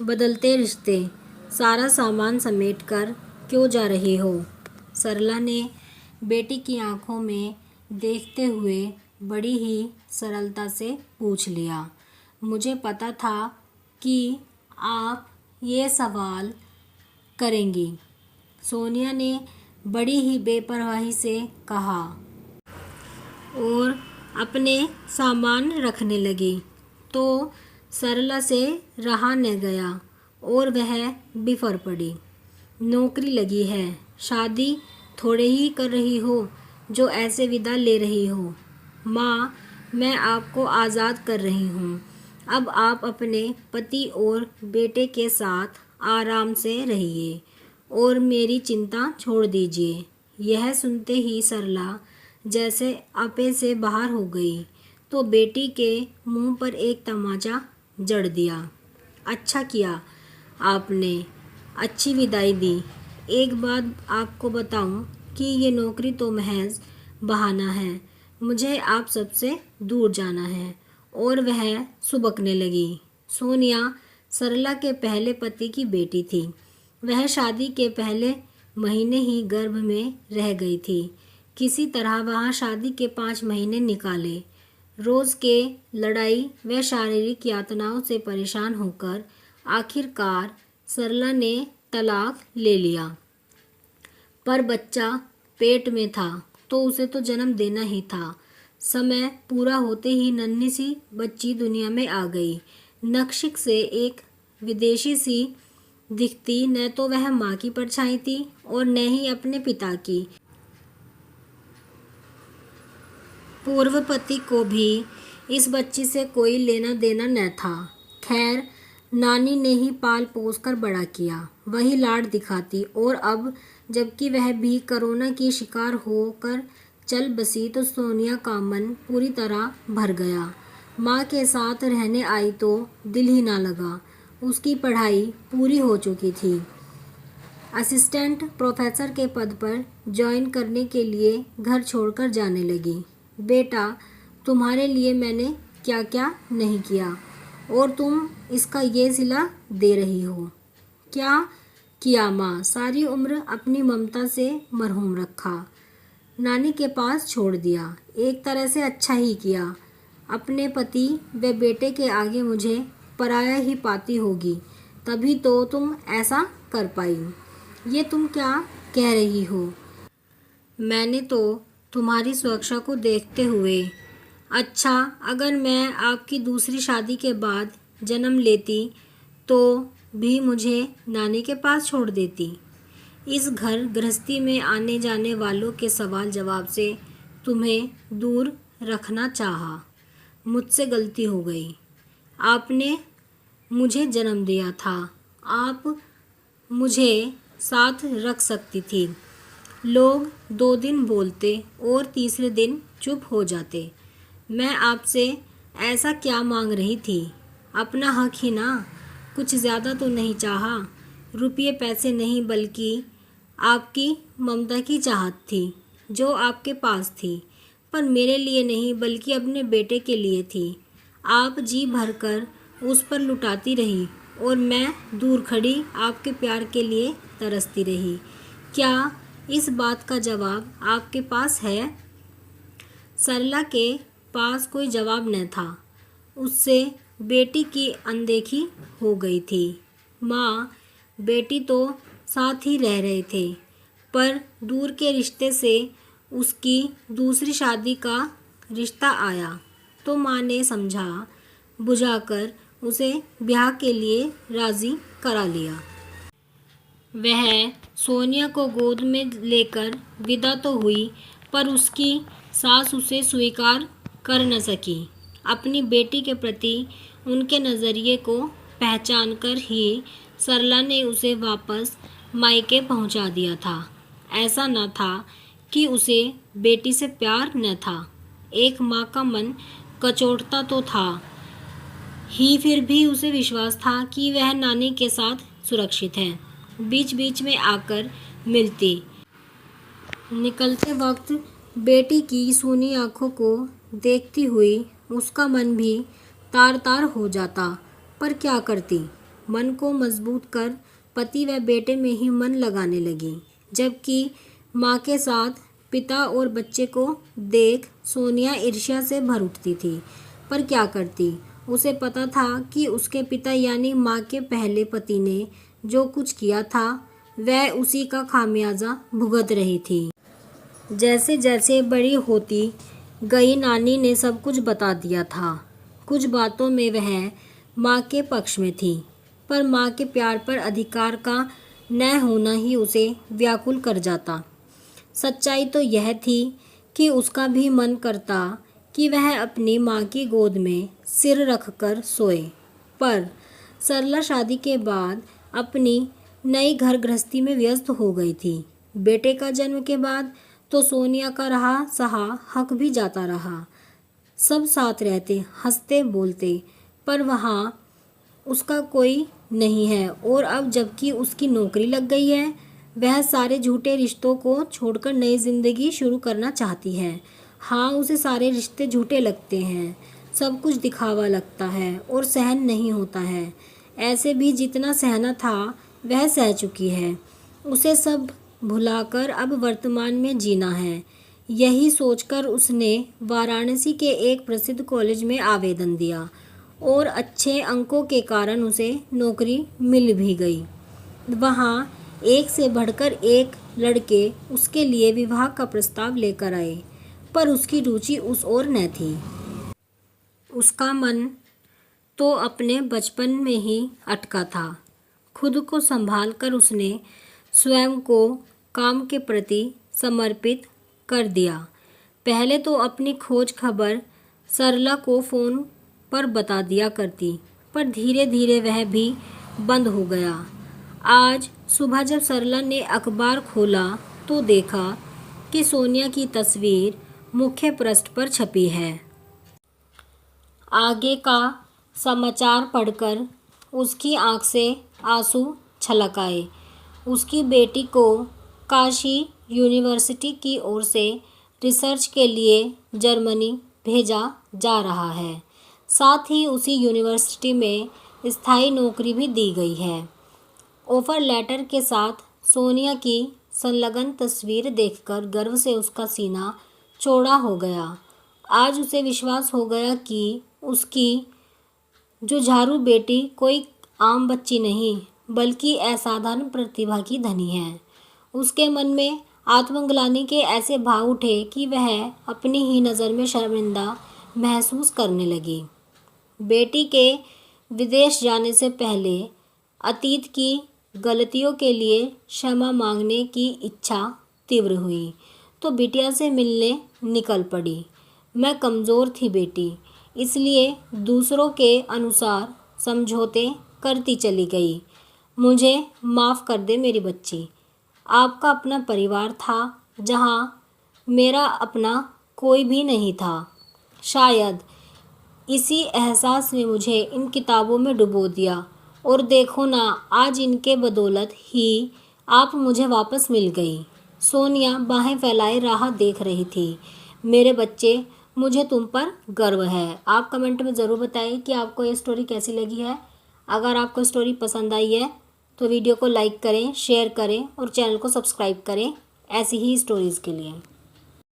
बदलते रिश्ते, सारा सामान समेट कर क्यों जा रही हो? सरला ने बेटी की आंखों में देखते हुए बड़ी ही सरलता से पूछ लिया। मुझे पता था कि आप ये सवाल करेंगी, सोनिया ने बड़ी ही बेपरवाही से कहा और अपने सामान रखने लगी। तो सरला से रहा न गया और वह बिफर पड़ी। नौकरी लगी है, शादी थोड़े ही कर रही हो जो ऐसे विदा ले रही हो। माँ, मैं आपको आज़ाद कर रही हूँ। अब आप अपने पति और बेटे के साथ आराम से रहिए और मेरी चिंता छोड़ दीजिए। यह सुनते ही सरला जैसे आपे से बाहर हो गई तो बेटी के मुंह पर एक तमाचा जड़ दिया। अच्छा किया आपने, अच्छी विदाई दी। एक बात आपको बताऊं कि ये नौकरी तो महज बहाना है। मुझे आप सबसे दूर जाना है। और वह सुबकने लगी। सोनिया सरला के पहले पति की बेटी थी। वह शादी के पहले महीने ही गर्भ में रह गई थी। किसी तरह वहाँ शादी के 5 महीने निकाले। रोज़ के लड़ाई व शारीरिक यातनाओं से परेशान होकर आखिरकार सरला ने तलाक ले लिया। पर बच्चा पेट में था तो उसे तो जन्म देना ही था। समय पूरा होते ही नन्ही सी बच्ची दुनिया में आ गई। नक्शिक से एक विदेशी सी दिखती, न तो वह माँ की परछाई थी और न ही अपने पिता की। पूर्व पति को भी इस बच्ची से कोई लेना देना न था। खैर, नानी ने ही पाल पोस कर बड़ा किया, वही लाड दिखाती। और अब जबकि वह भी कोरोना की शिकार होकर चल बसी तो सोनिया का मन पूरी तरह भर गया। माँ के साथ रहने आई तो दिल ही ना लगा। उसकी पढ़ाई पूरी हो चुकी थी। असिस्टेंट प्रोफेसर के पद पर ज्वाइन करने के लिए घर छोड़कर जाने लगी। बेटा, तुम्हारे लिए मैंने क्या क्या नहीं किया और तुम इसका ये सिला दे रही हो। क्या किया माँ? सारी उम्र अपनी ममता से मरहूम रखा, नानी के पास छोड़ दिया। एक तरह से अच्छा ही किया। अपने पति व बेटे के आगे मुझे पराया ही पाती होगी, तभी तो तुम ऐसा कर पाई। ये तुम क्या कह रही हो? मैंने तो तुम्हारी सुरक्षा को देखते हुए। अच्छा, अगर मैं आपकी दूसरी शादी के बाद जन्म लेती तो भी मुझे नानी के पास छोड़ देती। इस घर गृहस्थी में आने जाने वालों के सवाल जवाब से तुम्हें दूर रखना चाहा। मुझसे गलती हो गई। आपने मुझे जन्म दिया था, आप मुझे साथ रख सकती थी। लोग 2 दिन बोलते और तीसरे दिन चुप हो जाते। मैं आपसे ऐसा क्या मांग रही थी? अपना हक ही ना, कुछ ज़्यादा तो नहीं चाहा। रुपये पैसे नहीं, बल्कि आपकी ममता की चाहत थी जो आपके पास थी। पर मेरे लिए नहीं, बल्कि अपने बेटे के लिए थी। आप जी भरकर उस पर लुटाती रही और मैं दूर खड़ी आपके प्यार के लिए तरसती रही। क्या इस बात का जवाब आपके पास है? सरला के पास कोई जवाब न था। उससे बेटी की अनदेखी हो गई थी। माँ, बेटी तो साथ ही रह रहे थे, पर दूर के रिश्ते से उसकी दूसरी शादी का रिश्ता आया तो माँ ने समझा बुझाकर उसे ब्याह के लिए राज़ी करा लिया। वह सोनिया को गोद में लेकर विदा तो हुई, पर उसकी सास उसे स्वीकार कर न सकी। अपनी बेटी के प्रति उनके नज़रिए को पहचान कर ही सरला ने उसे वापस मायके पहुंचा दिया था। ऐसा न था कि उसे बेटी से प्यार न था। एक माँ का मन कचोटता तो था ही, फिर भी उसे विश्वास था कि वह नानी के साथ सुरक्षित है। बीच बीच में आकर मिलती। निकलते वक्त बेटी की सूनी आंखों को देखती हुई उसका मन भी तार तार हो जाता। पर क्या करती? मन को मजबूत कर पति व बेटे में ही मन लगाने लगी, जबकि माँ के साथ पिता और बच्चे को देख सोनिया ईर्ष्या से भर उठती थी। पर क्या करती, उसे पता था कि उसके पिता यानी माँ के पहले पति ने जो कुछ किया था वह उसी का खामियाजा भुगत रही थी। जैसे जैसे बड़ी होती गई नानी ने सब कुछ बता दिया था। कुछ बातों में वह माँ के पक्ष में थी, पर माँ के प्यार पर अधिकार का न होना ही उसे व्याकुल कर जाता। सच्चाई तो यह थी कि उसका भी मन करता कि वह अपनी माँ की गोद में सिर रखकर सोए, पर सरला शादी के बाद अपनी नई घर गृहस्थी में व्यस्त हो गई थी। बेटे का जन्म के बाद तो सोनिया का रहा सहा हक भी जाता रहा। सब साथ रहते, हंसते बोलते, पर वहाँ उसका कोई नहीं है। और अब जबकि उसकी नौकरी लग गई है, वह सारे झूठे रिश्तों को छोड़कर नई जिंदगी शुरू करना चाहती है। हाँ, उसे सारे रिश्ते झूठे लगते हैं, सब कुछ दिखावा लगता है और सहन नहीं होता है। ऐसे भी जितना सहना था वह सह चुकी है। उसे सब भुलाकर अब वर्तमान में जीना है। यही सोचकर उसने वाराणसी के एक प्रसिद्ध कॉलेज में आवेदन दिया और अच्छे अंकों के कारण उसे नौकरी मिल भी गई। वहाँ एक से बढ़कर एक लड़के उसके लिए विवाह का प्रस्ताव लेकर आए, पर उसकी रुचि उस ओर न थी। उसका मन तो अपने बचपन में ही अटका था। खुद को संभाल कर उसने स्वयं को काम के प्रति समर्पित कर दिया। पहले तो अपनी खोज खबर सरला को फ़ोन पर बता दिया करती, पर धीरे धीरे वह भी बंद हो गया। आज सुबह जब सरला ने अखबार खोला तो देखा कि सोनिया की तस्वीर मुख्य पृष्ठ पर छपी है। आगे का समाचार पढ़कर उसकी आंख से आंसू छलक आए। उसकी बेटी को काशी यूनिवर्सिटी की ओर से रिसर्च के लिए जर्मनी भेजा जा रहा है। साथ ही उसी यूनिवर्सिटी में स्थायी नौकरी भी दी गई है। ऑफर लेटर के साथ सोनिया की संलग्न तस्वीर देखकर गर्व से उसका सीना चौड़ा हो गया। आज उसे विश्वास हो गया कि उसकी जो झारू बेटी कोई आम बच्ची नहीं बल्कि असाधारण प्रतिभा की धनी है। उसके मन में आत्मग्लानि के ऐसे भाव उठे कि वह अपनी ही नज़र में शर्मिंदा महसूस करने लगी। बेटी के विदेश जाने से पहले अतीत की गलतियों के लिए क्षमा मांगने की इच्छा तीव्र हुई तो बिटिया से मिलने निकल पड़ी। मैं कमज़ोर थी बेटी, इसलिए दूसरों के अनुसार समझौते करती चली गई। मुझे माफ़ कर दे मेरी बच्ची। आपका अपना परिवार था जहाँ मेरा अपना कोई भी नहीं था। शायद इसी एहसास ने मुझे इन किताबों में डुबो दिया और देखो ना, आज इनके बदौलत ही आप मुझे वापस मिल गई। सोनिया बाहें फैलाए राह देख रही थी। मेरे बच्चे, मुझे तुम पर गर्व है। आप कमेंट में ज़रूर बताइए कि आपको ये स्टोरी कैसी लगी है। अगर आपको स्टोरी पसंद आई है तो वीडियो को लाइक करें, शेयर करें और चैनल को सब्सक्राइब करें ऐसी ही स्टोरीज़ के लिए।